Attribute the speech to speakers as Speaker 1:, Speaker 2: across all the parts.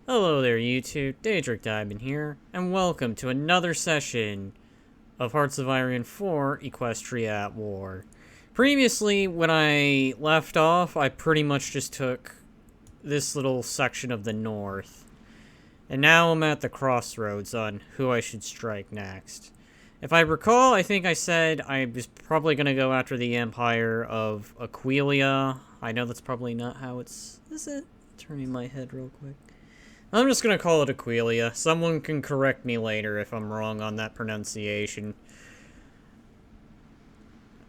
Speaker 1: Hello there YouTube, Daedric Diamond here, and welcome to another session of Hearts of Iron 4 Equestria at War. Previously, when I left off, I pretty much just took this little section of the north. And now I'm at the crossroads on who I should strike next. If I recall, I think I said I was probably going to go after the Empire of Aquileia. I know that's probably not how it's... Is it? Turning my head real quick. I'm just gonna call it Aquileia. Someone can correct me later if I'm wrong on that pronunciation.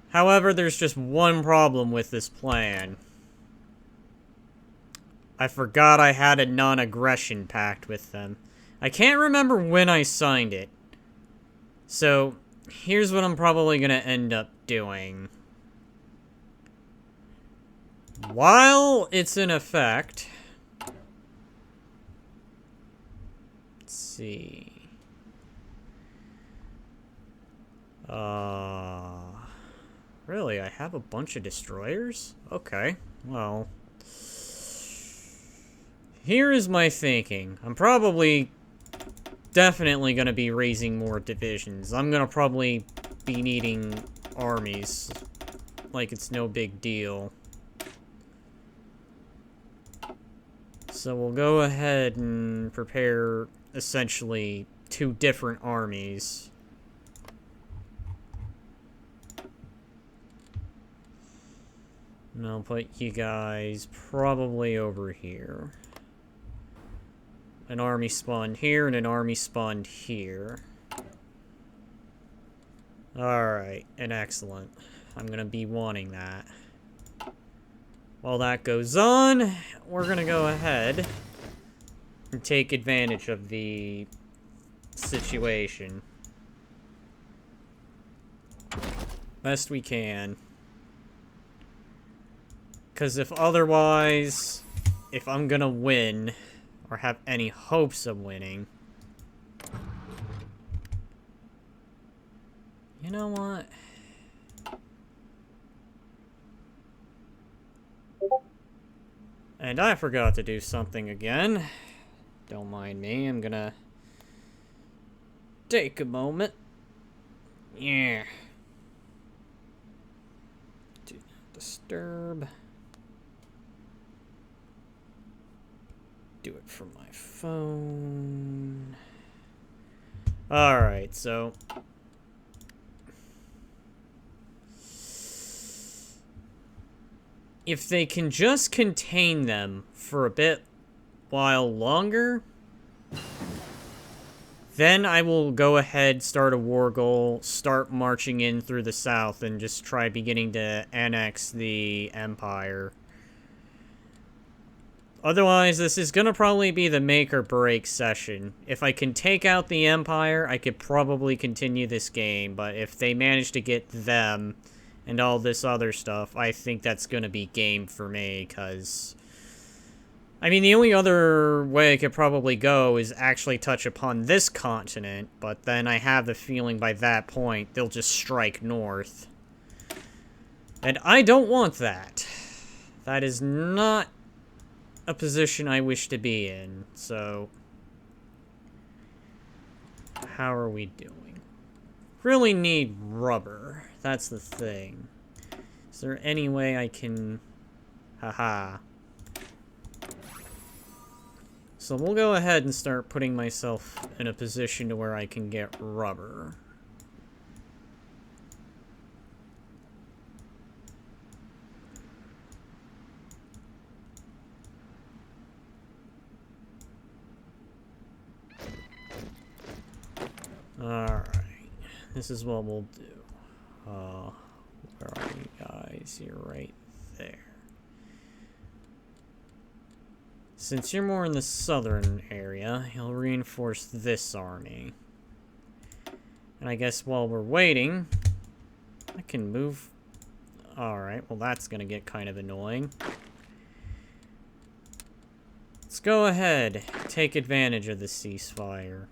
Speaker 1: However, there's just one problem with this plan. I forgot I had a non-aggression pact with them. I can't remember when I signed it. So, here's what I'm probably gonna end up doing. While it's in effect... see. Really? I have a bunch of destroyers? Okay, well. Here is my thinking. I'm definitely gonna be raising more divisions. I'm gonna probably be needing armies. Like it's no big deal. So we'll go ahead and prepare essentially two different armies. And I'll put you guys probably over here. An army spawned here and an army spawned here. Alright, and excellent. I'm gonna be wanting that. While that goes on, we're gonna go ahead and take advantage of the situation. Best we can. Because if otherwise, if I'm gonna win, or have any hopes of winning... You know what? And I forgot to do something again. Don't mind me, I'm gonna take a moment. Yeah. Do not disturb. Do it from my phone. Alright, so... if they can just contain them for a bit while longer, then I will go ahead, start a war goal, start marching in through the south, and just try beginning to annex the Empire. Otherwise, this is gonna probably be the make or break session. If I can take out the Empire, I could probably continue this game, but if they manage to get them and all this other stuff, I think that's gonna be game for me, because... I mean, the only other way I could probably go is actually touch upon this continent, but then I have the feeling by that point, they'll just strike north. And I don't want that. That is not a position I wish to be in, so... how are we doing? Really need rubber. That's the thing. Is there any way I can... haha. So we'll go ahead and start putting myself in a position to where I can get rubber. Alright. This is what we'll do. Where are you guys? You're right there. Since you're more in the southern area, he'll reinforce this army. And I guess while we're waiting, I can move... Alright, well that's gonna get kind of annoying. Let's go ahead, take advantage of the ceasefire.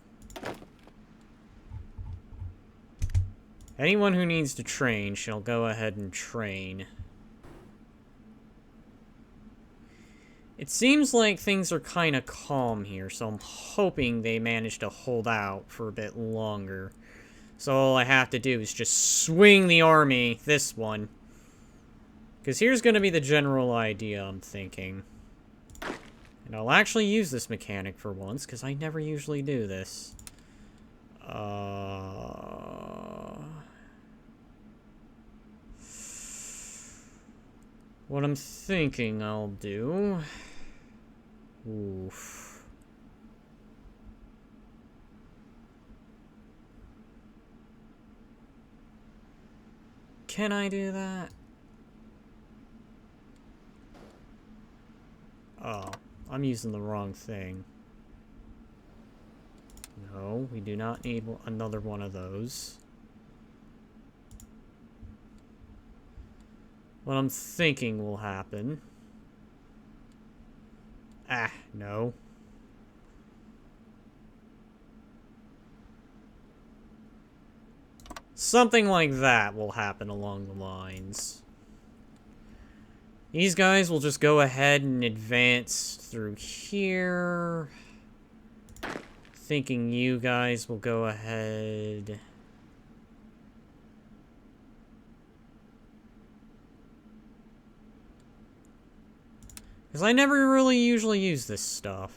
Speaker 1: Anyone who needs to train shall go ahead and train. It seems like things are kind of calm here, so I'm hoping they manage to hold out for a bit longer. So all I have to do is just swing the army, this one. Because here's going to be the general idea I'm thinking. And I'll actually use this mechanic for once, because I never usually do this. What I'm thinking I'll do... Oof. Can I do that? Oh, I'm using the wrong thing. No, we do not need another one of those. What I'm thinking will happen... Ah, no. Something like that will happen along the lines. These guys will just go ahead and advance through here. Thinking you guys will go ahead... Because I never really usually use this stuff.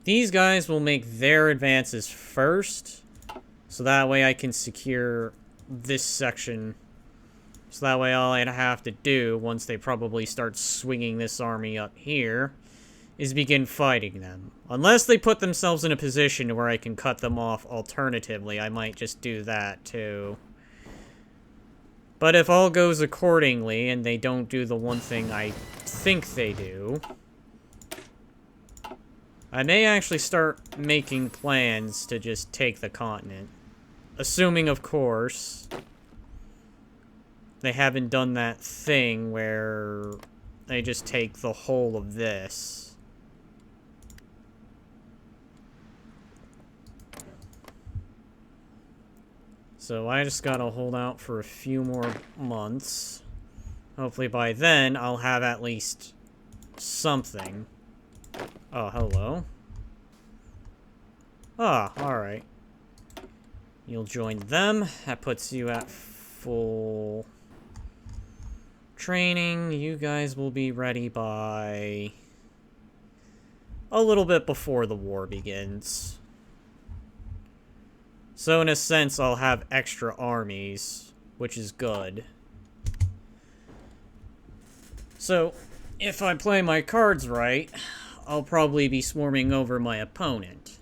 Speaker 1: These guys will make their advances first. So that way I can secure this section. So that way all I'd have to do, once they probably start swinging this army up here, is begin fighting them. Unless they put themselves in a position where I can cut them off alternatively, I might just do that too. But if all goes accordingly, and they don't do the one thing I think they do, I may actually start making plans to just take the continent. Assuming, of course, they haven't done that thing where they just take the whole of this. So I just gotta hold out for a few more months. Hopefully by then, I'll have at least something. Oh, hello. Ah, alright. You'll join them. That puts you at full training. You guys will be ready by a little bit before the war begins. So in a sense, I'll have extra armies, which is good. So, if I play my cards right, I'll probably be swarming over my opponent.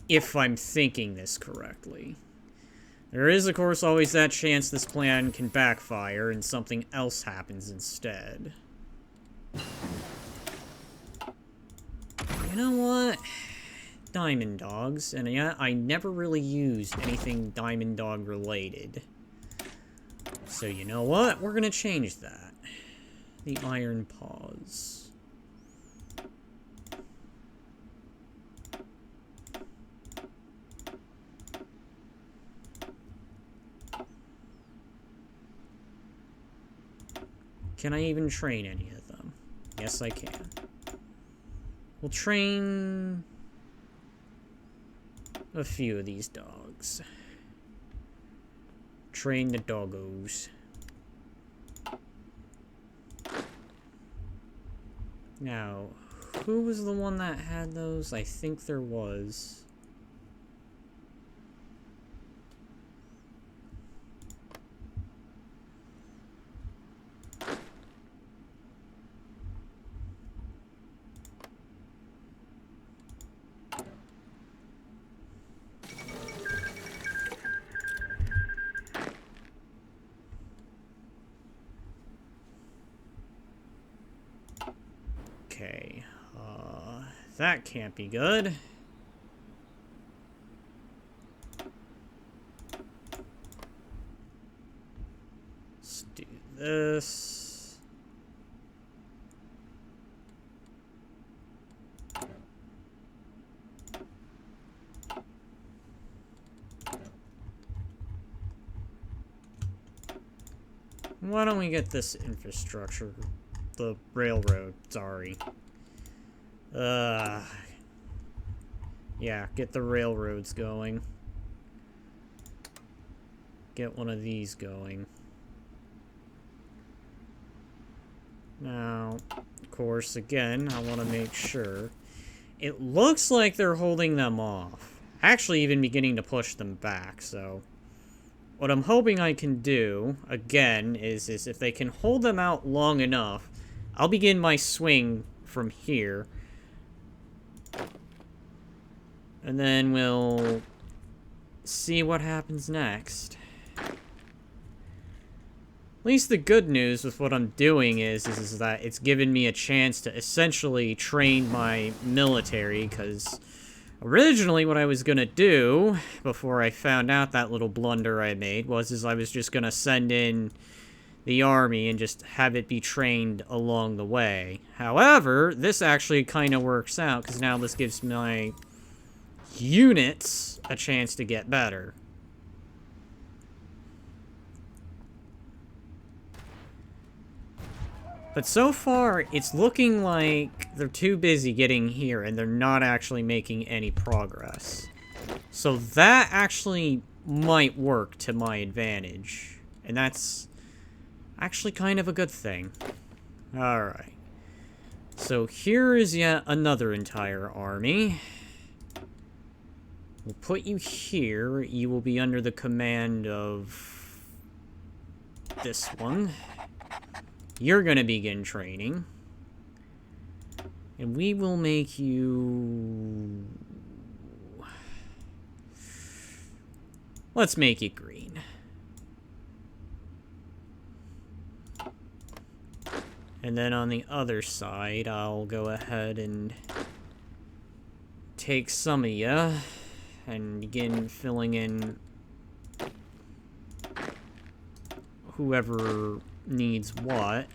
Speaker 1: If I'm thinking this correctly. There is, of course, always that chance this plan can backfire and something else happens instead. You know what? Diamond dogs, and yeah, I never really used anything diamond dog related. So you know what? We're gonna change that. The iron paws. Can I even train any of them? Yes, I can. We'll train a few of these dogs. Train the doggos. Now, who was the one that had those? I think there was. Okay, that can't be good. Let's do this. why don't we get this infrastructure? The railroad, sorry. Yeah, get the railroads going. Get one of these going. Now, of course, again, I want to make sure. It looks like they're holding them off. Actually, even beginning to push them back, so... What I'm hoping I can do, again, is if they can hold them out long enough, I'll begin my swing from here. And then we'll see what happens next. At least the good news with what I'm doing is that it's given me a chance to essentially train my military, because originally what I was gonna do, before I found out that little blunder I made, was I was just gonna send in the army and just have it be trained along the way. However, this actually kind of works out, because now this gives my units a chance to get better. But so far, it's looking like they're too busy getting here, and they're not actually making any progress. So that actually might work to my advantage. And that's actually kind of a good thing. Alright. So here is yet another entire army. We'll put you here. You will be under the command of this one. You're gonna begin training. And we will make you... Let's make it green. And then on the other side, I'll go ahead and take some of ya and begin filling in whoever needs what.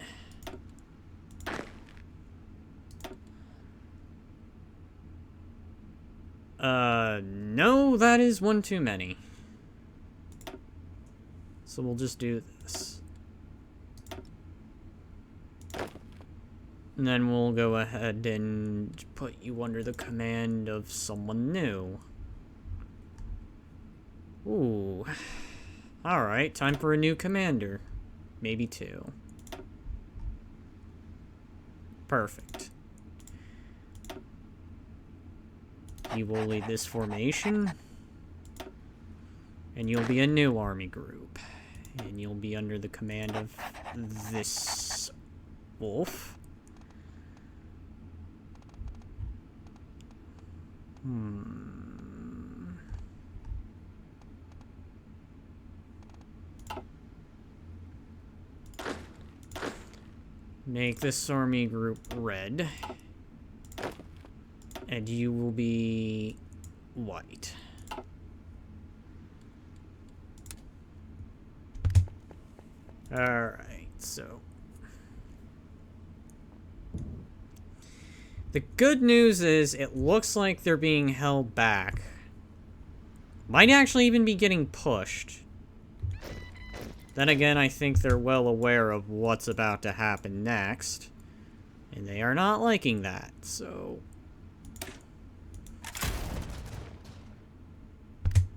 Speaker 1: No, that is one too many. So we'll just do this. And then we'll go ahead and put you under the command of someone new. Ooh. Alright, time for a new commander. Maybe two. Perfect. You will lead this formation. And you'll be a new army group. And you'll be under the command of this wolf. Make this army group red. And you will be white. Alright, so. The good news is it looks like they're being held back. Might actually even be getting pushed. Then again, I think they're well aware of what's about to happen next. And they are not liking that, so...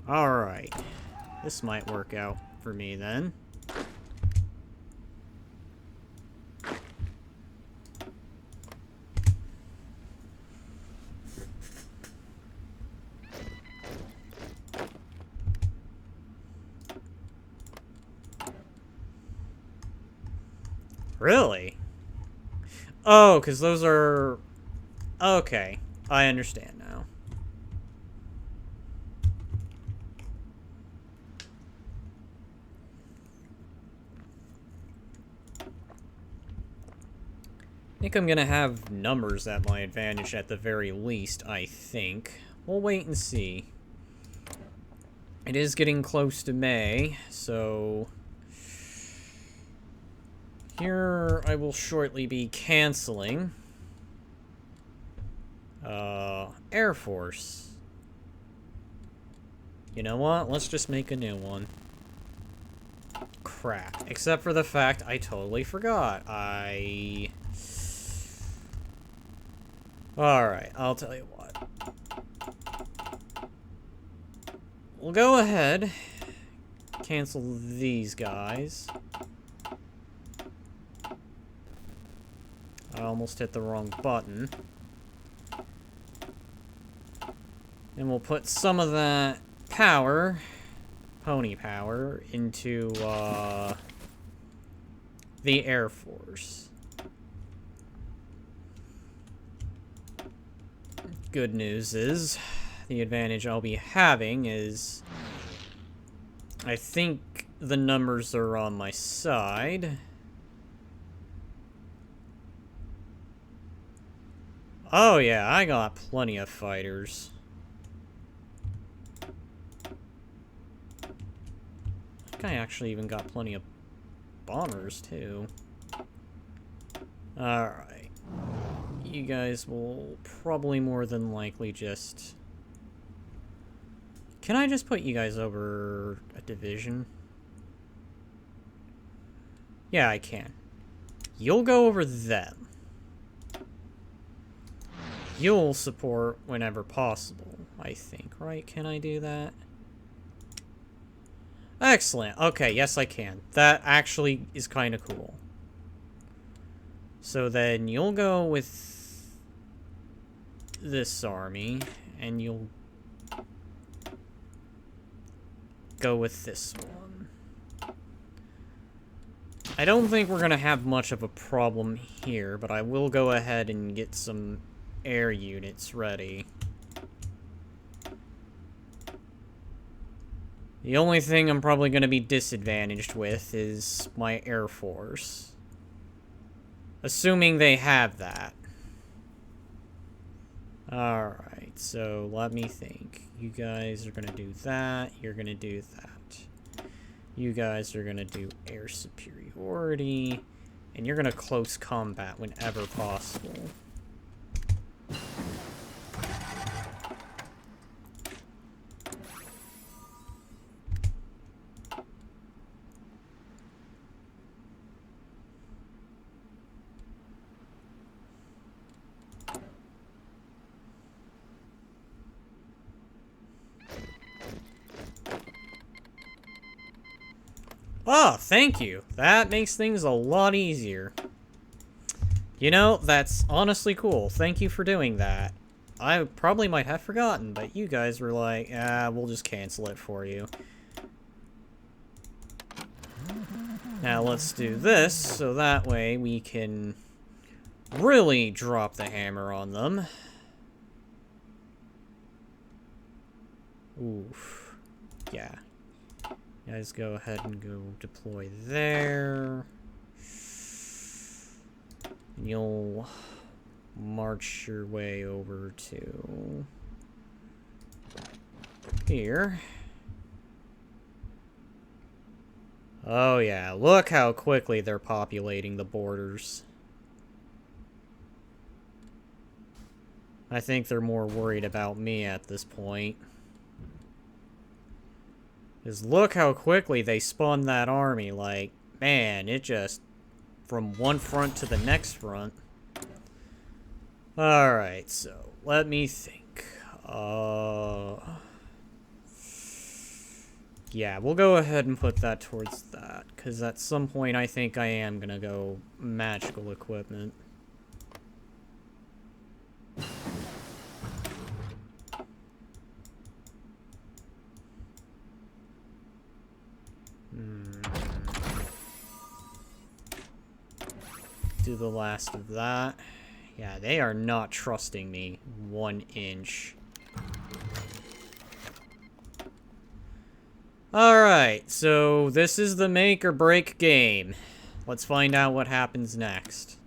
Speaker 1: Alright. This might work out for me then. Really? Oh, because those are... Okay, I understand now. I think I'm gonna have numbers at my advantage at the very least, I think. We'll wait and see. It is getting close to May, so... Here, I will shortly be canceling. Air Force. You know what? Let's just make a new one. crap. Except for the fact I totally forgot. Alright, I'll tell you what. We'll go ahead. Cancel these guys. I almost hit the wrong button. And we'll put some of that power, pony power, into the Air Force. Good news is, the advantage I'll be having is, I think the numbers are on my side. Oh yeah, I got plenty of fighters. I think I actually even got plenty of bombers too. Alright. You guys will probably more than likely just... Can I just put you guys over a division? Yeah, I can. You'll go over them. You'll support whenever possible, I think, right? Can I do that? Excellent. Okay, yes I can. That actually is kind of cool. So then you'll go with this army, and you'll go with this one. I don't think we're gonna have much of a problem here, but I will go ahead and get some air units ready. The only thing I'm probably going to be disadvantaged with is my Air Force. Assuming they have that. Alright, so let me think. You guys are going to do that. You're going to do that. You guys are going to do air superiority. And you're going to close combat whenever possible. Oh, thank you. That makes things a lot easier. You know, that's honestly cool. Thank you for doing that. I probably might have forgotten, but you guys were like, we'll just cancel it for you. Now let's do this, so that way we can really drop the hammer on them. Oof. Yeah. You guys go ahead and go deploy there. And you'll march your way over to here. Oh yeah, look how quickly they're populating the borders. I think they're more worried about me at this point. Because look how quickly they spun that army. Like, man, it just... from one front to the next front. Alright, so, let me think. Yeah, we'll go ahead and put that towards that. Because at some point, I think I am gonna go magical equipment. Do the last of that. Yeah, they are not trusting me 1 inch. Alright, so this is the make or break game. Let's find out what happens next.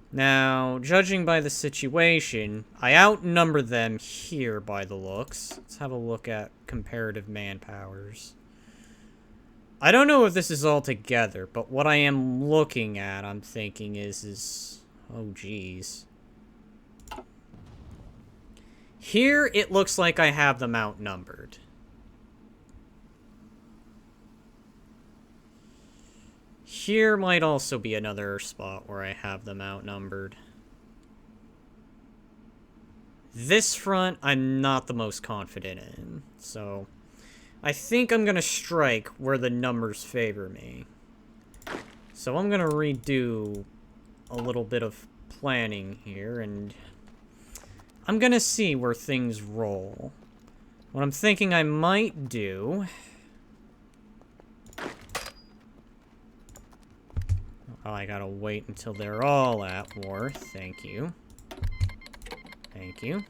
Speaker 1: Now, judging by the situation, I outnumber them here by the looks. Let's have a look at comparative manpowers. I don't know if this is all together, but what I am looking at, I'm thinking is oh geez. Here, it looks like I have them outnumbered. Here might also be another spot where I have them outnumbered. This front, I'm not the most confident in, so I think I'm gonna strike where the numbers favor me. So I'm gonna redo a little bit of planning here, and I'm gonna see where things roll. What I'm thinking I might do... Oh, I gotta wait until they're all at war. Thank you. Thank you.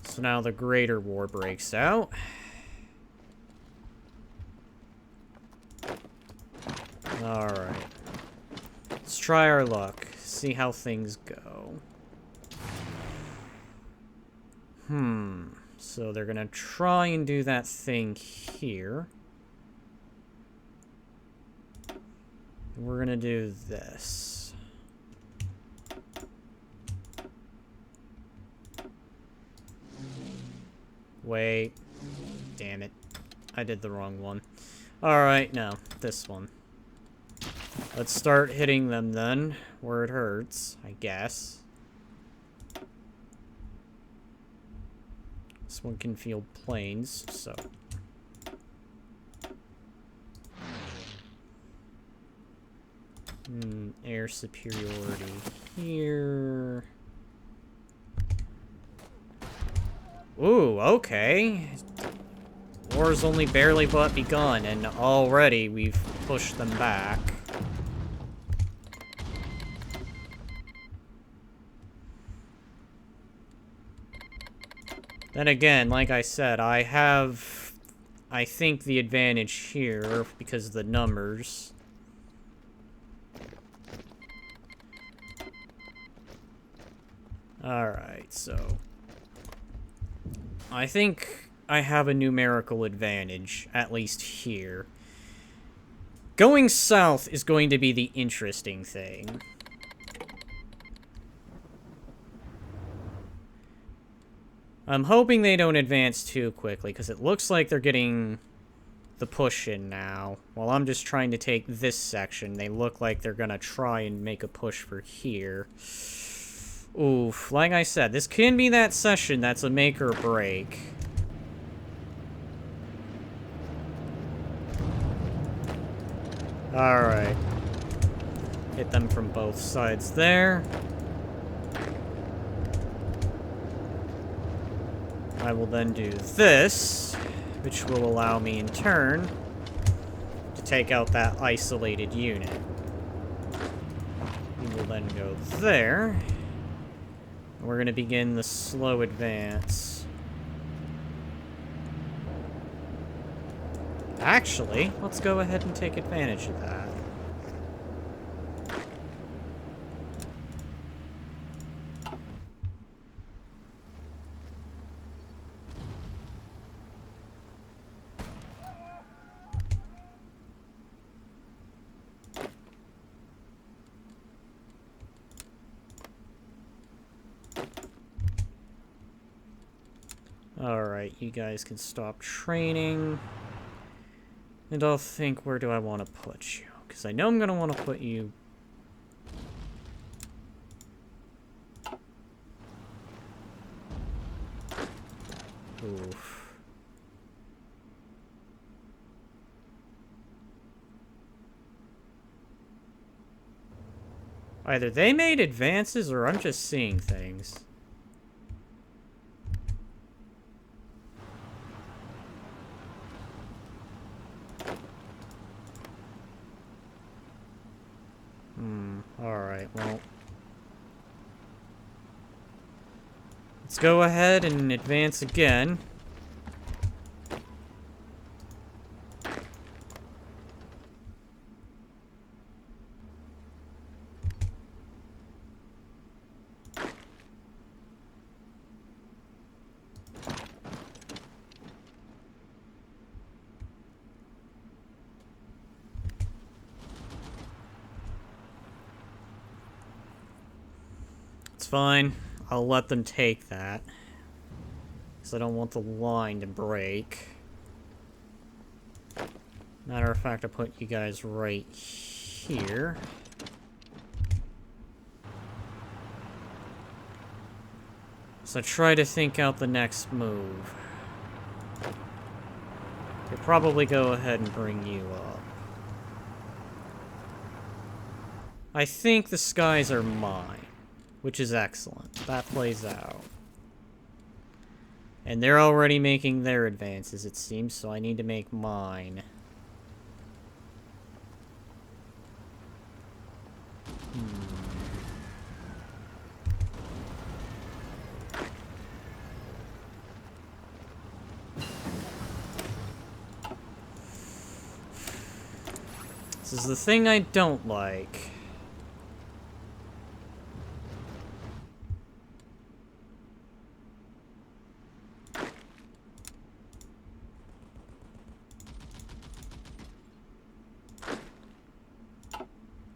Speaker 1: So now the greater war breaks out. Alright. Let's try our luck. See how things go. So they're gonna try and do that thing here. We're gonna do this. Wait. Damn it. I did the wrong one. Alright, no. This one. Let's start hitting them then, where it hurts, I guess. This one can field planes, so... air superiority here. Ooh, okay. War's only barely but begun, and already we've pushed them back. Then again, like I said, I have, I think, the advantage here because of the numbers. Alright, so... I think I have a numerical advantage, at least here. Going south is going to be the interesting thing. I'm hoping they don't advance too quickly, because it looks like they're getting the push in now. While I'm just trying to take this section, they look like they're gonna try and make a push for here. Oof, like I said, this can be that session that's a make or break. Alright. Hit them from both sides there. I will then do this, which will allow me in turn to take out that isolated unit. We will then go there. We're going to begin the slow advance. Actually, let's go ahead and take advantage of that. Alright, you guys can stop training. And I'll think, where do I want to put you? Because I know I'm going to want to put you... Oof. Either they made advances, or I'm just seeing things. Alright, well... Let's go ahead and advance again. fine. I'll let them take that. Because I don't want the line to break. Matter of fact, I'll put you guys right here. So try to think out the next move. They'll probably go ahead and bring you up. I think the skies are mine, which is excellent. That plays out. And they're already making their advances, it seems, so I need to make mine. This is the thing I don't like.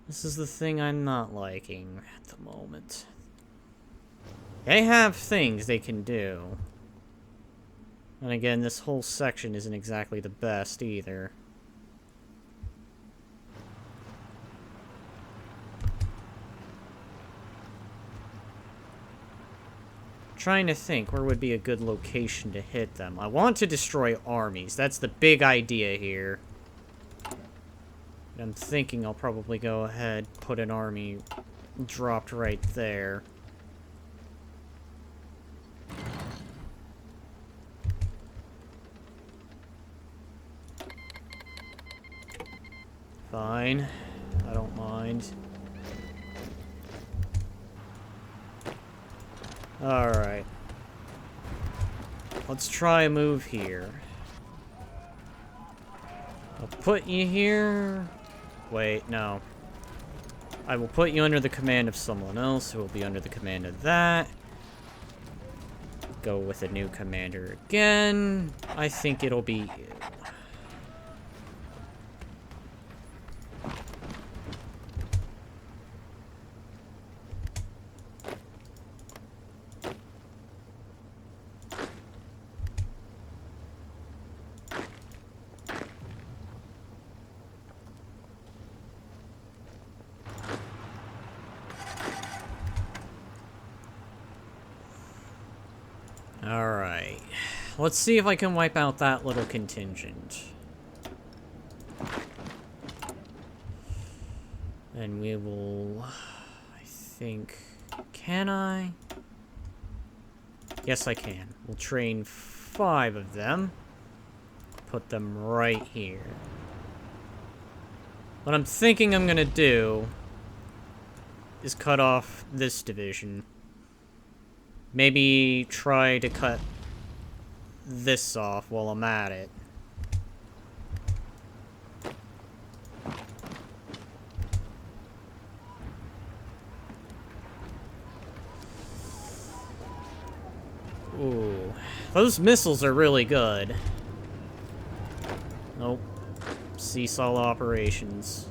Speaker 1: This is the thing I'm not liking at the moment. They have things they can do. And again, this whole section isn't exactly the best either. Trying to think where would be a good location to hit them. I want to destroy armies. That's the big idea here. I'm thinking I'll probably go ahead, put an army dropped right there. Fine. I don't mind. Alright. Let's try a move here. I'll put you here. Wait, no. I will put you under the command of someone else who will be under the command of that. Go with a new commander again. I think it'll be you. Alright. Let's see if I can wipe out that little contingent. And we will... I think... Can I? Yes, I can. We'll train 5 of them. Put them right here. What I'm thinking I'm gonna do is cut off this division. Maybe try to cut this off while I'm at it. Ooh. Those missiles are really good. Nope. Seesaw operations.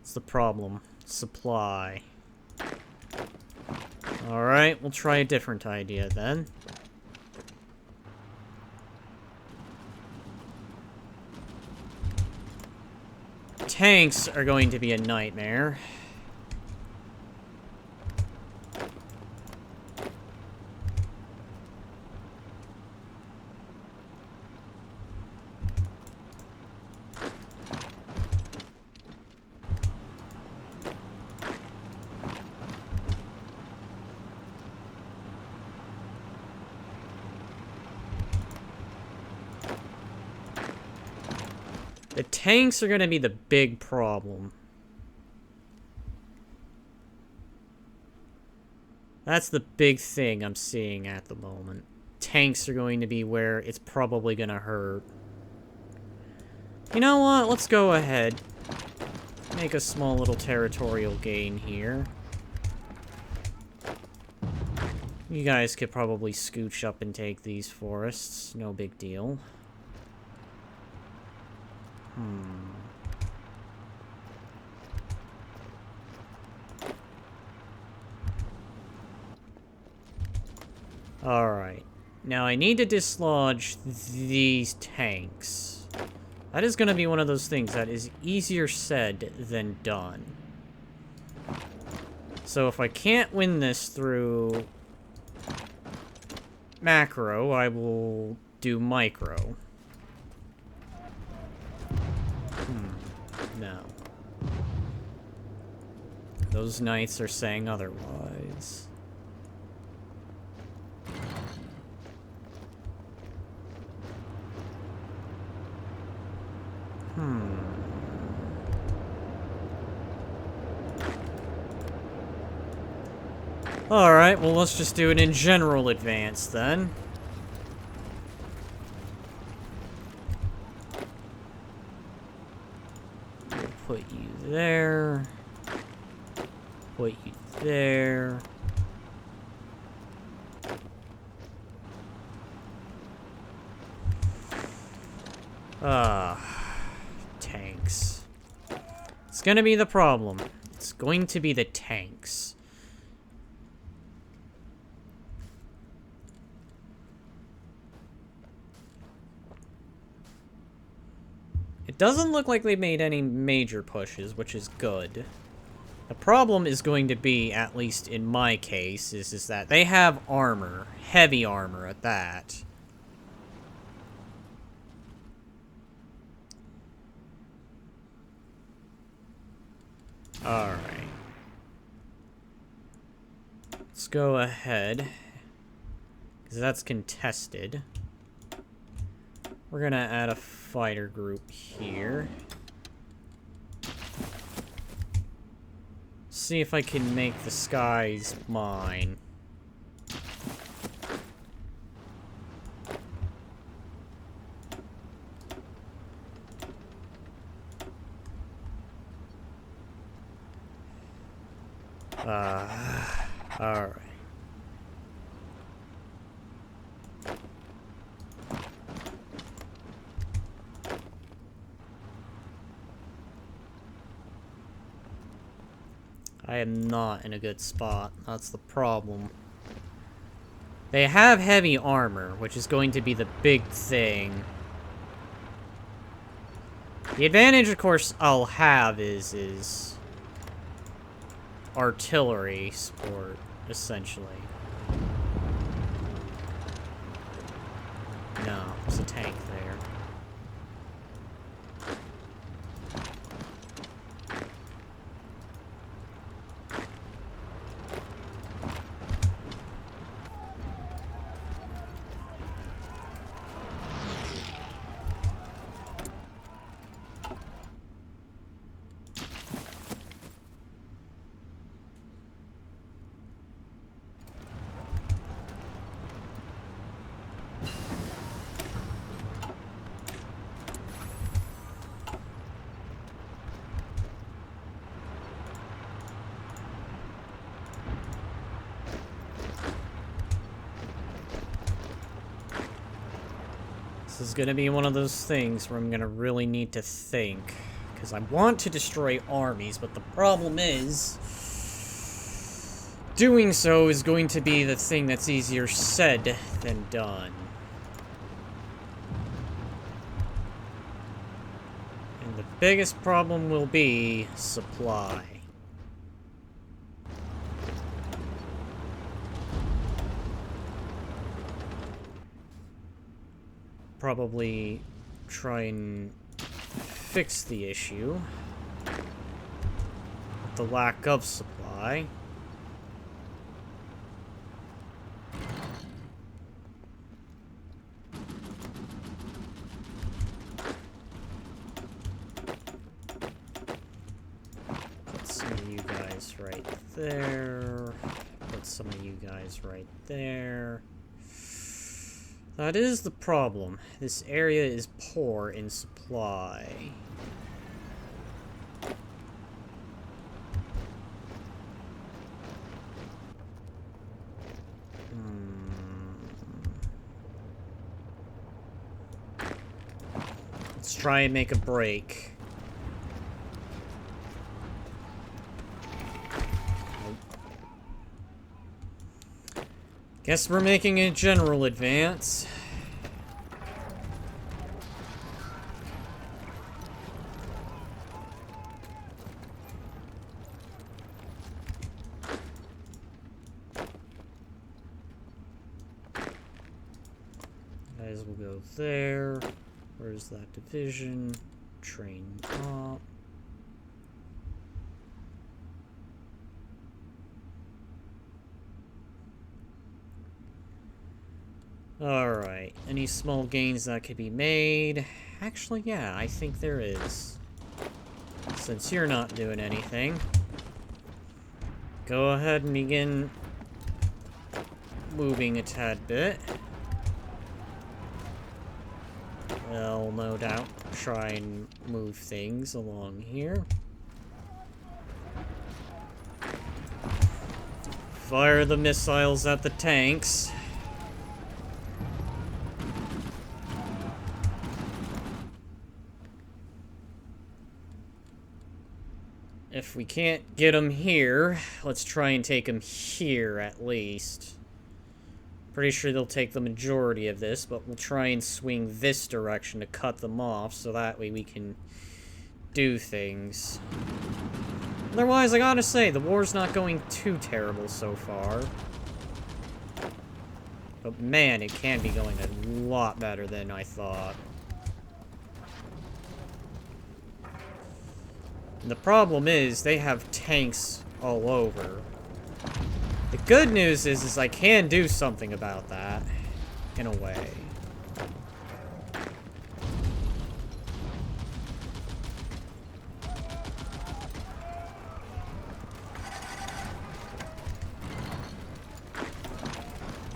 Speaker 1: It's the problem. Supply. Alright, we'll try a different idea then. Tanks are going to be a nightmare. The tanks are going to be the big problem. That's the big thing I'm seeing at the moment. Tanks are going to be where it's probably going to hurt. You know what? Let's go ahead. Make a small little territorial gain here. You guys could probably scooch up and take these forests. No big deal. Alright. Now I need to dislodge these tanks. That is going to be one of those things that is easier said than done. So if I can't win this through macro, I will do micro. No. Those knights are saying otherwise. Alright, well let's just do it in general advance then. We'll put you there. Put you there. Tanks. It's gonna be the problem. It's going to be the tanks. It doesn't look like they made any major pushes, which is good. The problem is going to be, at least in my case, is that they have armor. Heavy armor at that. Alright. Let's go ahead. Because that's contested. We're gonna add a fighter group here. See if I can make the skies mine. Alright. I am not in a good spot. That's the problem. They have heavy armor, which is going to be the big thing. The advantage, of course, I'll have is artillery support, essentially. No, there's a tank there. This is gonna be one of those things where I'm gonna really need to think. Because I want to destroy armies, but the problem is doing so is going to be the thing that's easier said than done. And the biggest problem will be supply. Probably try and fix the issue with the lack of supply. Put some of you guys right there. Put some of you guys right there. That is the problem. This area is poor in supply. Let's try and make a break. Guess we're making a general advance. Guys will go there. Where's that division? Train top. Alright, any small gains that could be made? Actually, yeah, I think there is. Since you're not doing anything, go ahead and begin moving a tad bit. They'll no doubt try and move things along here. Fire the missiles at the tanks. If we can't get them here, let's try and take them here at least. Pretty sure they'll take the majority of this, but we'll try and swing this direction to cut them off, so that way we can do things. Otherwise, I gotta say, the war's not going too terrible so far. But man, it can be going a lot better than I thought. And the problem is, they have tanks all over. The good news is I can do something about that, in a way.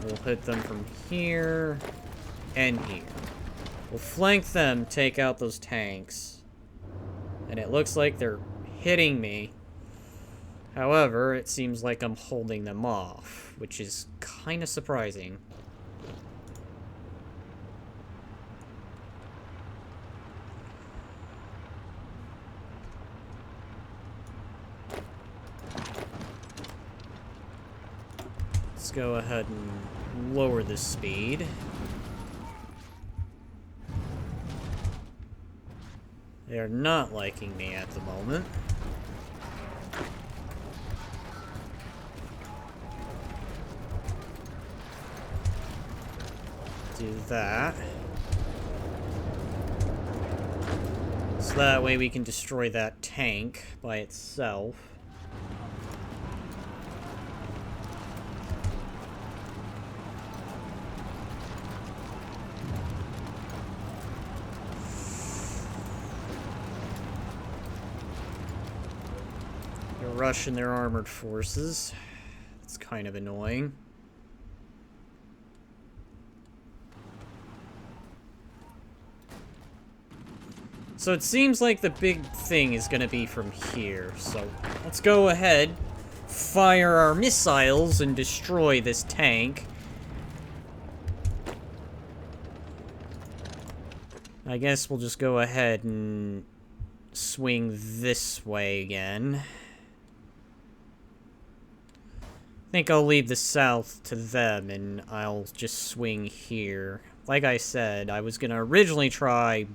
Speaker 1: We'll hit them from here and here. We'll flank them, take out those tanks. And it looks like they're hitting me. However, it seems like I'm holding them off, which is kind of surprising. Let's go ahead and lower the speed. They are not liking me at the moment. Do that. So that way we can destroy that tank by itself. They're rushing their armored forces. It's kind of annoying. So it seems like the big thing is gonna be from here. So let's go ahead, fire our missiles, and destroy this tank. I guess we'll just go ahead and swing this way again. I think I'll leave the south to them, and I'll just swing here. Like I said, I was gonna originally try,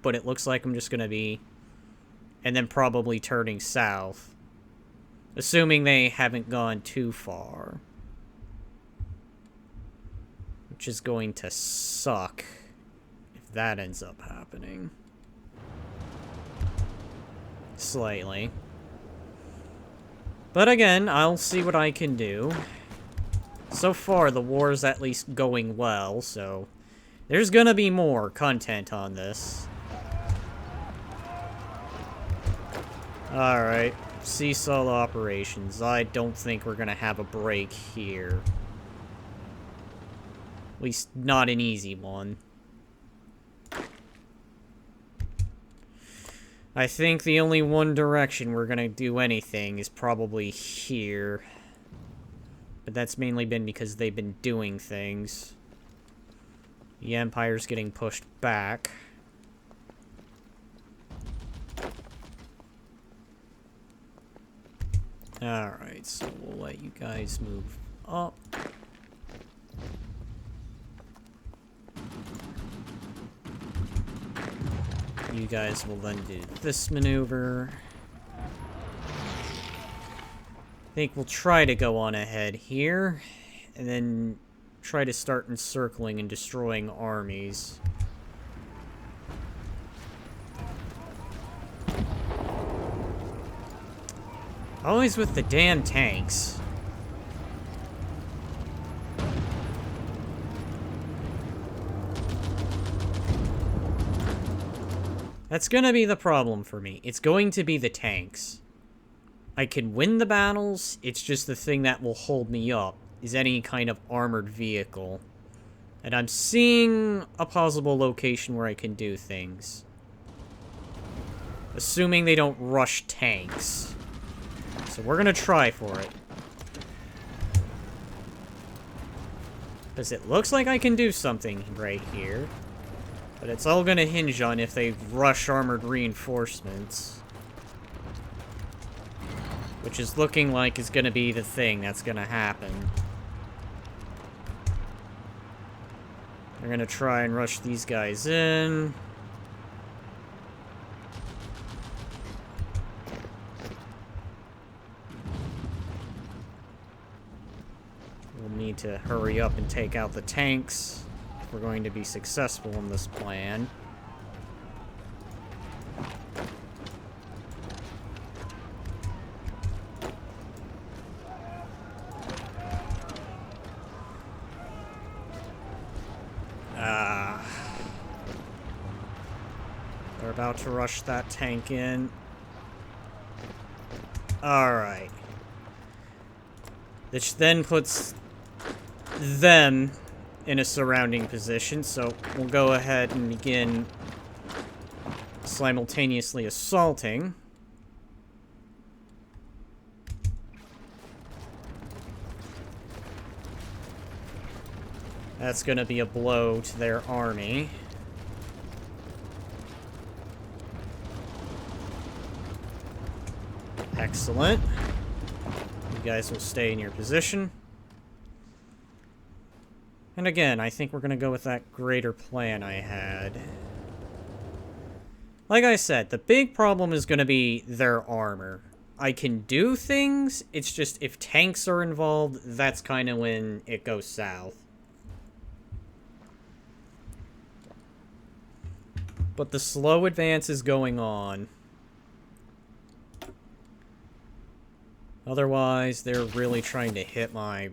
Speaker 1: but it looks like I'm just gonna be, and then probably turning south. Assuming they haven't gone too far. Which is going to suck if that ends up happening. Slightly. But again, I'll see what I can do. So far, the war is at least going well, so there's gonna be more content on this. Alright, seesaw operations. I don't think we're gonna have a break here. At least not an easy one. I think the only one direction we're gonna do anything is probably here. But that's mainly been because they've been doing things. The Empire's getting pushed back. Alright, so we'll let you guys move up. You guys will then do this maneuver. I think we'll try to go on ahead here, and then try to start encircling and destroying armies. Always with the damn tanks. That's gonna be the problem for me. It's going to be the tanks. I can win the battles, it's just the thing that will hold me up is any kind of armored vehicle. And I'm seeing a possible location where I can do things. Assuming they don't rush tanks. So we're gonna try for it. Because it looks like I can do something right here. But it's all gonna hinge on if they rush armored reinforcements. Which is looking like is gonna be the thing that's gonna happen. They're gonna try and rush these guys in. We'll need to hurry up and take out the tanks if we're going to be successful in this plan. They're about to rush that tank in. Alright. Which then puts them in a surrounding position, so we'll go ahead and begin simultaneously assaulting. That's gonna be a blow to their army. Excellent. You guys will stay in your position. And again, I think we're gonna go with that greater plan I had. Like I said, the big problem is gonna be their armor. I can do things, it's just if tanks are involved, that's kind of when it goes south. But the slow advance is going on. Otherwise, they're really trying to hit my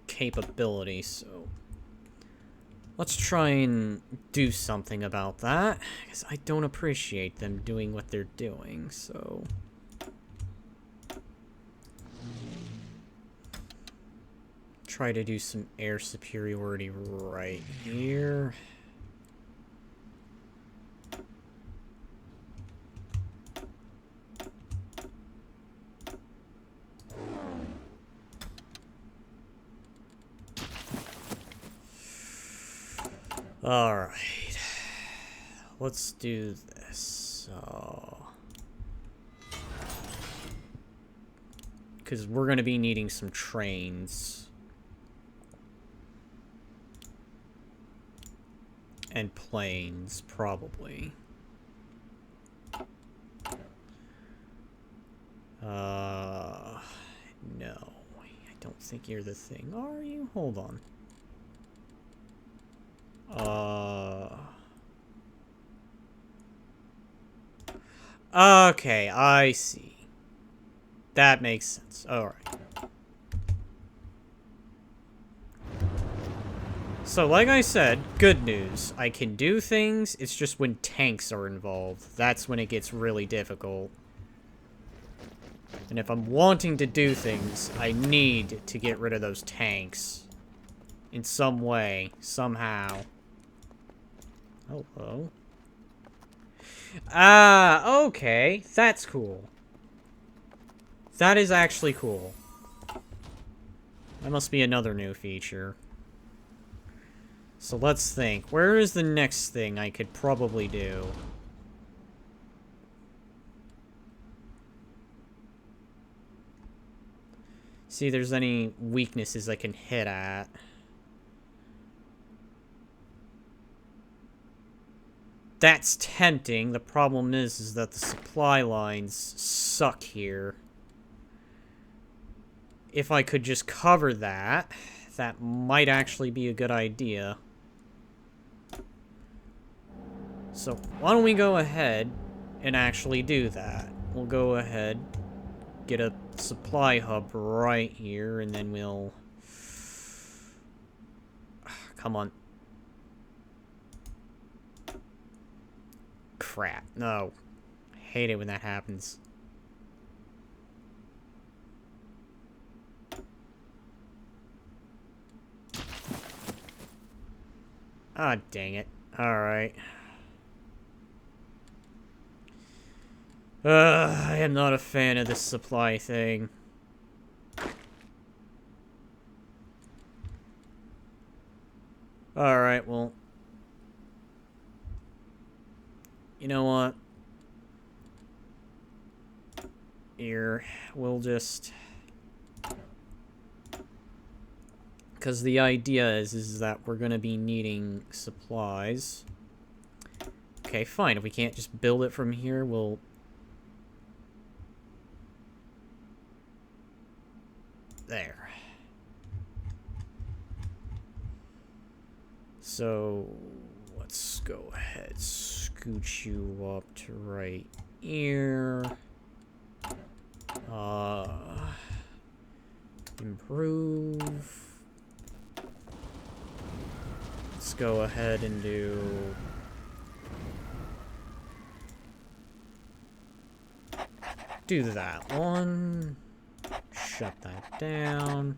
Speaker 1: capability, so let's try and do something about that, because I don't appreciate them doing what they're doing, so... Try to do some air superiority right here. Alright. Let's do this. Because we're going to be needing some trains. And planes, probably. No. I don't think you're the thing. Are you? Hold on. Okay, I see. That makes sense. Alright. So, like I said, good news. I can do things, it's just when tanks are involved. That's when it gets really difficult. And if I'm wanting to do things, I need to get rid of those tanks. In some way. Somehow. Hello. Ah, okay. That's cool. That is actually cool. That must be another new feature. So let's think. Where is the next thing I could probably do? See if there's any weaknesses I can hit at. That's tempting. The problem is that the supply lines suck here. If I could just cover that, that might actually be a good idea. So why don't we go ahead and actually do that? We'll go ahead, get a supply hub right here, and then we'll... Come on. Crap. No. I hate it when that happens. Ah, dang it. Alright. I am not a fan of this supply thing. Alright, well... You know what? Here, we'll just... Because the idea is that we're going to be needing supplies. Okay, fine. If we can't just build it from here, we'll... There. So, let's go ahead, scooch you up to right here. Improve. Let's go ahead and do that one. Shut that down.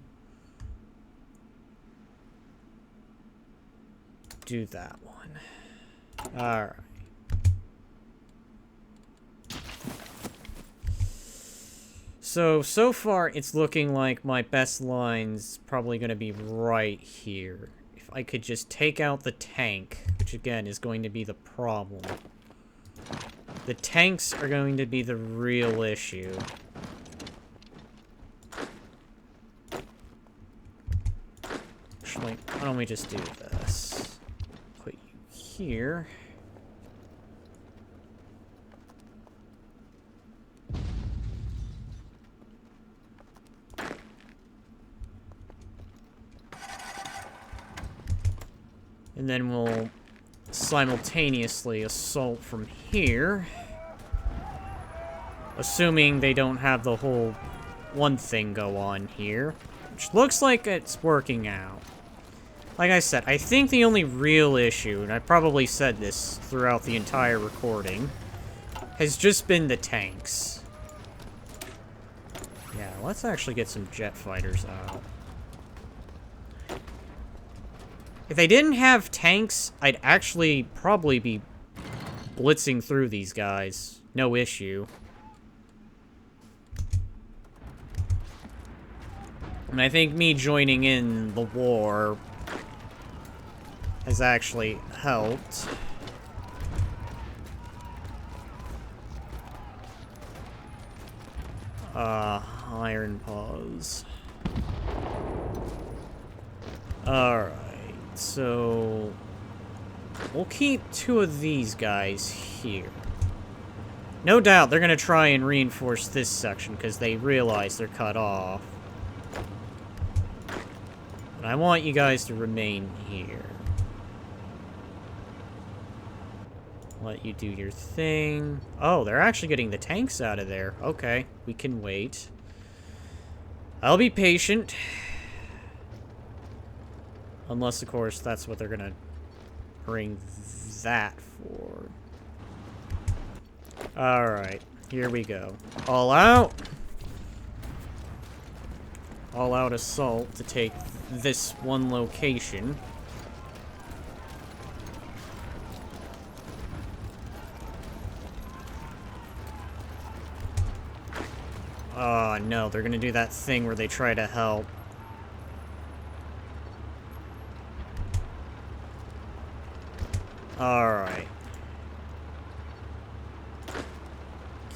Speaker 1: Do that one. Alright. So far, it's looking like my best line's probably going to be right here. If I could just take out the tank, which again is going to be the problem. The tanks are going to be the real issue. Actually, why don't we just do this? Put you here. And then we'll simultaneously assault from here. Assuming they don't have the whole one thing go on here. Which looks like it's working out. Like I said, I think the only real issue, and I probably said this throughout the entire recording, has just been the tanks. Yeah, let's actually get some jet fighters out. If they didn't have tanks, I'd actually probably be blitzing through these guys. No issue. And I think me joining in the war has actually helped. Iron Paws. Alright. So, we'll keep two of these guys here. No doubt they're going to try and reinforce this section because they realize they're cut off. But I want you guys to remain here. Let you do your thing. Oh, they're actually getting the tanks out of there. Okay, we can wait. I'll be patient. Unless, of course, that's what they're gonna bring that for. Alright, here we go. All out! All out assault to take this one location. Oh, no, they're gonna do that thing where they try to help. Alright.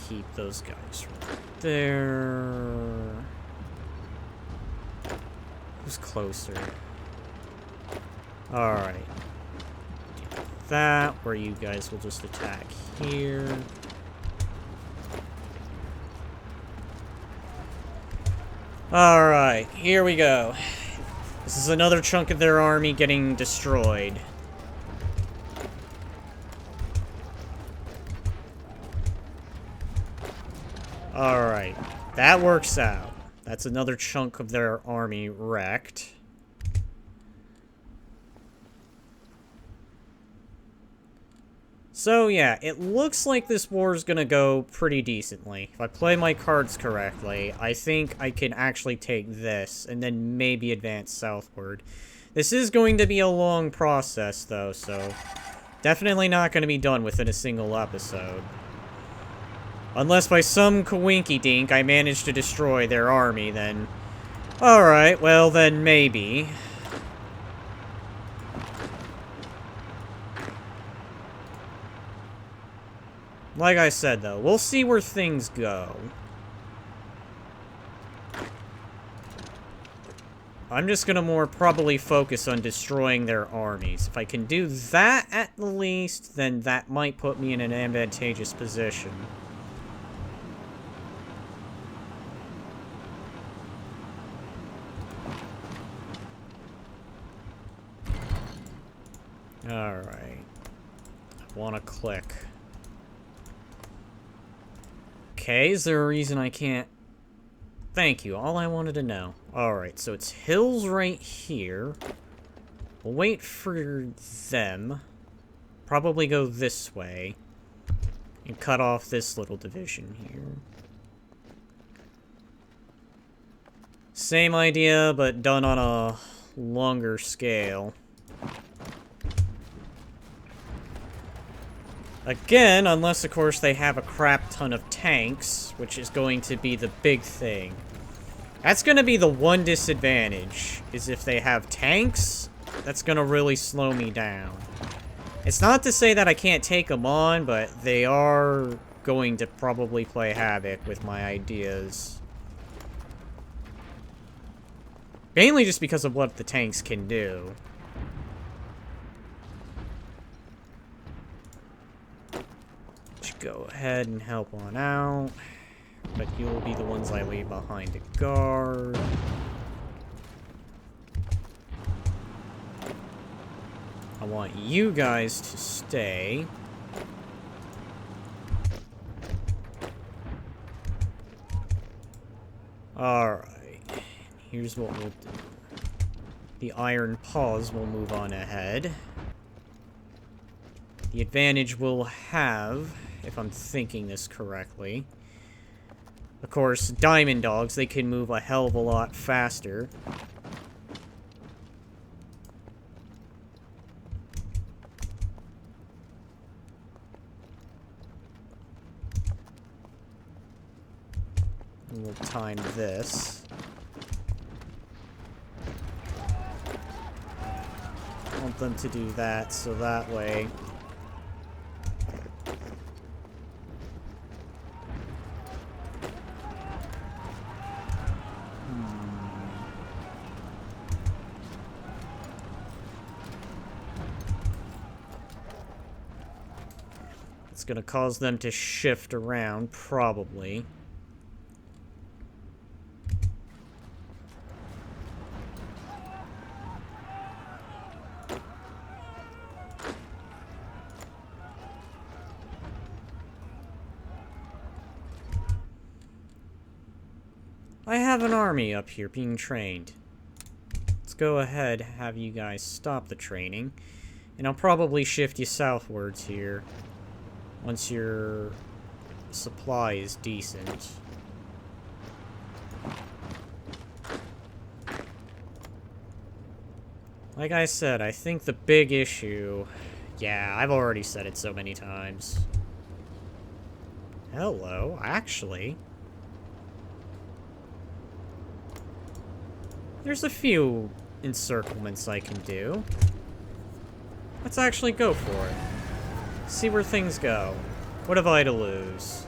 Speaker 1: Keep those guys right there. Who's closer? Alright. That, where you guys will just attack here. Alright, here we go. This is another chunk of their army getting destroyed. Alright, that works out. That's another chunk of their army wrecked. So yeah, it looks like this war is gonna go pretty decently. If I play my cards correctly, I think I can actually take this and then maybe advance southward. This is going to be a long process though, so definitely not going to be done within a single episode. Unless by some coinky-dink I manage to destroy their army, then... Alright, well then maybe. Like I said though, we'll see where things go. I'm just gonna more probably focus on destroying their armies. If I can do that at the least, then that might put me in an advantageous position. Alright. I wanna click. Okay, is there a reason I can't? Thank you, all I wanted to know. Alright, so it's hills right here. We'll wait for them. Probably go this way. And cut off this little division here. Same idea, but done on a longer scale. Again, unless, of course, they have a crap ton of tanks, which is going to be the big thing. That's going to be the one disadvantage, is if they have tanks, that's going to really slow me down. It's not to say that I can't take them on, but they are going to probably play havoc with my ideas. Mainly just because of what the tanks can do. Go ahead and help on out, but you'll be the ones I leave behind to guard. I want you guys to stay. Alright, here's what we'll do. The Iron Paws will move on ahead. The advantage we'll have, if I'm thinking this correctly. Of course, Diamond Dogs, they can move a hell of a lot faster. And we'll time this. I want them to do that, so that way... It's gonna cause them to shift around, probably. I have an army up here being trained. Let's go ahead, have you guys stop the training. And I'll probably shift you southwards here. Once your supply is decent. Like I said, I think the big issue... Yeah, I've already said it so many times. Hello, actually. There's a few encirclements I can do. Let's actually go for it. See where things go. What have I to lose?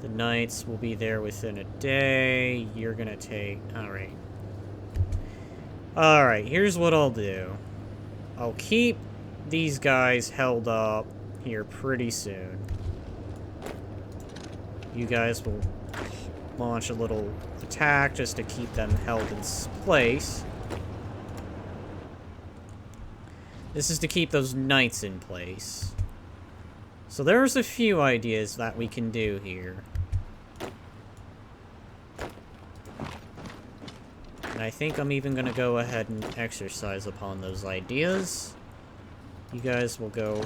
Speaker 1: The knights will be there within a day. You're gonna take... Alright. Alright, here's what I'll do. I'll keep these guys held up here pretty soon. You guys will launch a little attack just to keep them held in place. This is to keep those knights in place. So there's a few ideas that we can do here. And I think I'm even going to go ahead and exercise upon those ideas. You guys will go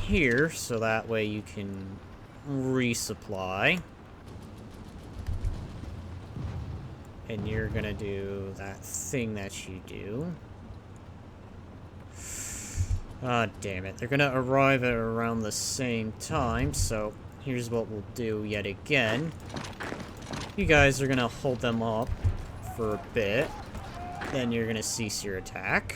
Speaker 1: here, so that way you can resupply. And you're going to do that thing that you do. Ah, damn it. They're gonna arrive at around the same time, so here's what we'll do yet again. You guys are gonna hold them up for a bit. Then you're gonna cease your attack.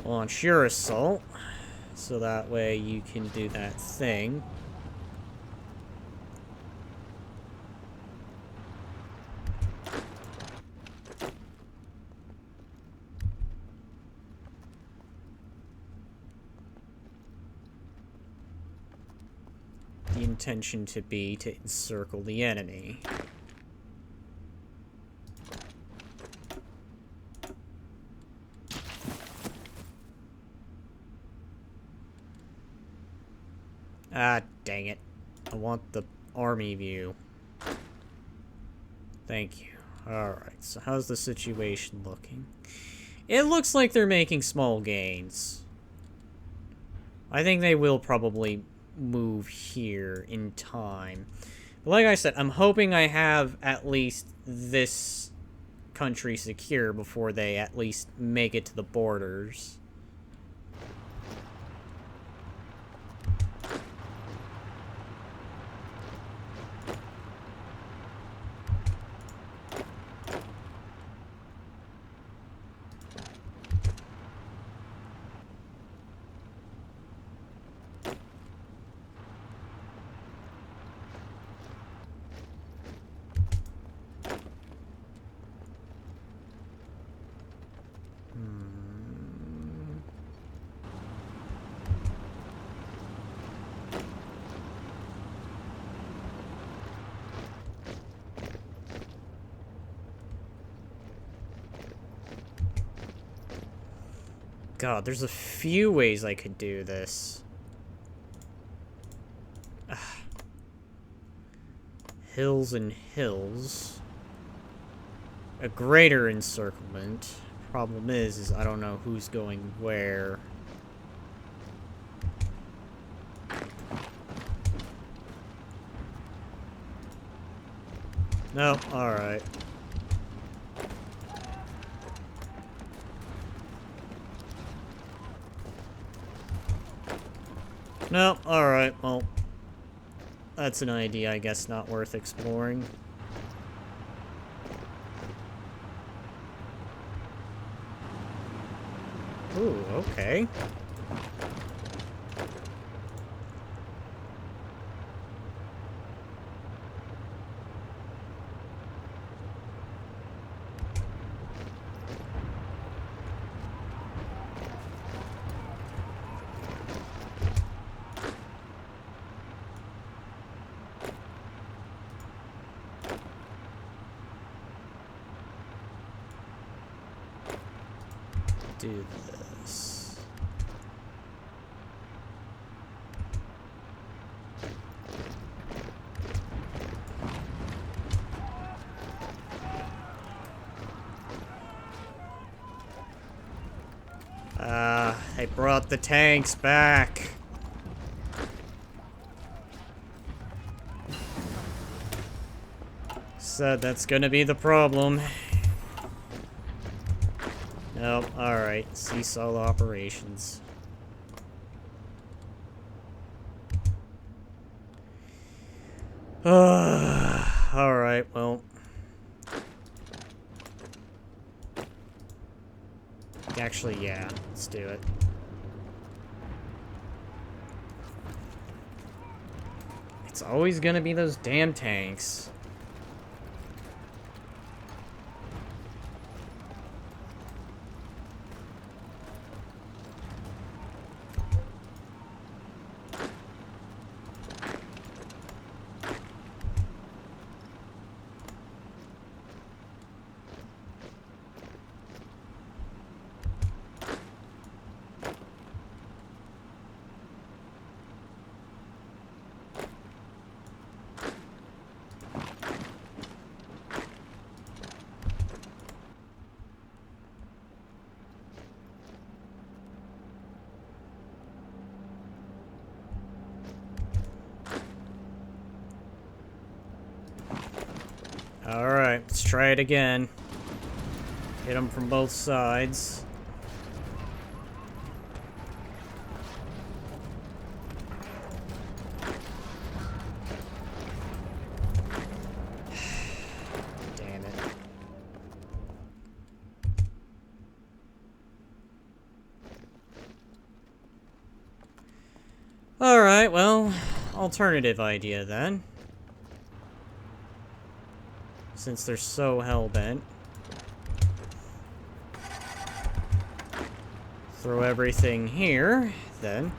Speaker 1: Launch your assault. So that way you can do that thing. The intention to be to encircle the enemy. Ah, dang it. I want the army view. Thank you. Alright, so how's the situation looking? It looks like they're making small gains. I think they will probably move here in time. But like I said, I'm hoping I have at least this country secure before they at least make it to the borders. God, there's a few ways I could do this. Ugh. Hills and hills. A greater encirclement. Problem is I don't know who's going where. No, alright. No, alright, well, that's an idea, I guess, not worth exploring. Ooh, okay. Do this. They brought the tanks back. Said that's gonna be the problem. Nope, alright. Cease all operations. Alright, well. Actually, yeah, let's do it. It's always gonna be those damn tanks. Alright, let's try it again. Hit them from both sides. Damn it. Alright, well, alternative idea then. Since they're so hell-bent. Throw everything here, then.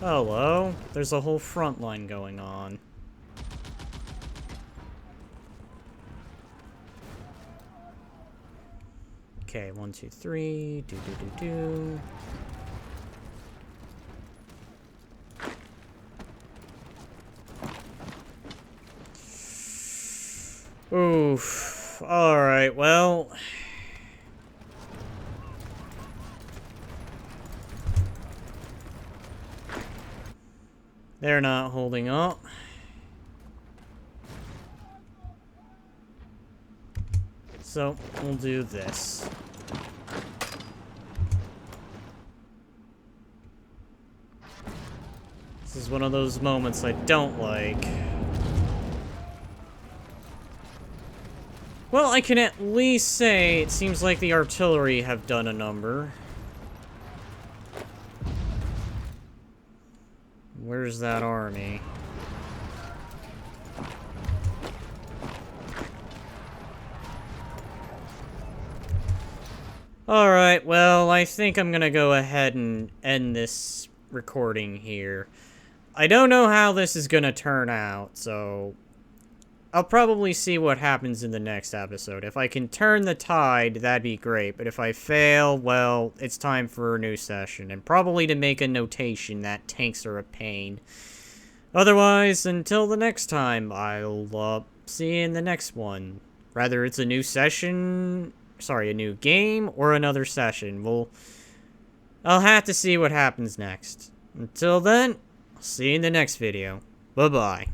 Speaker 1: Hello. There's a whole front line going on. Okay, 1, 2, 3. Do do do do. Oof. Alright, well. They're not holding up. So, we'll do this. This is one of those moments I don't like. Well, I can at least say it seems like the artillery have done a number. Where's that army? Alright, well, I think I'm gonna go ahead and end this recording here. I don't know how this is gonna turn out, so I'll probably see what happens in the next episode. If I can turn the tide, that'd be great, but if I fail, well, it's time for a new session, and probably to make a notation that tanks are a pain. Otherwise, until the next time, I'll see you in the next one. Rather, it's a new session... Sorry, a new game or another session. I'll have to see what happens next. Until then, I'll see you in the next video. Bye-bye.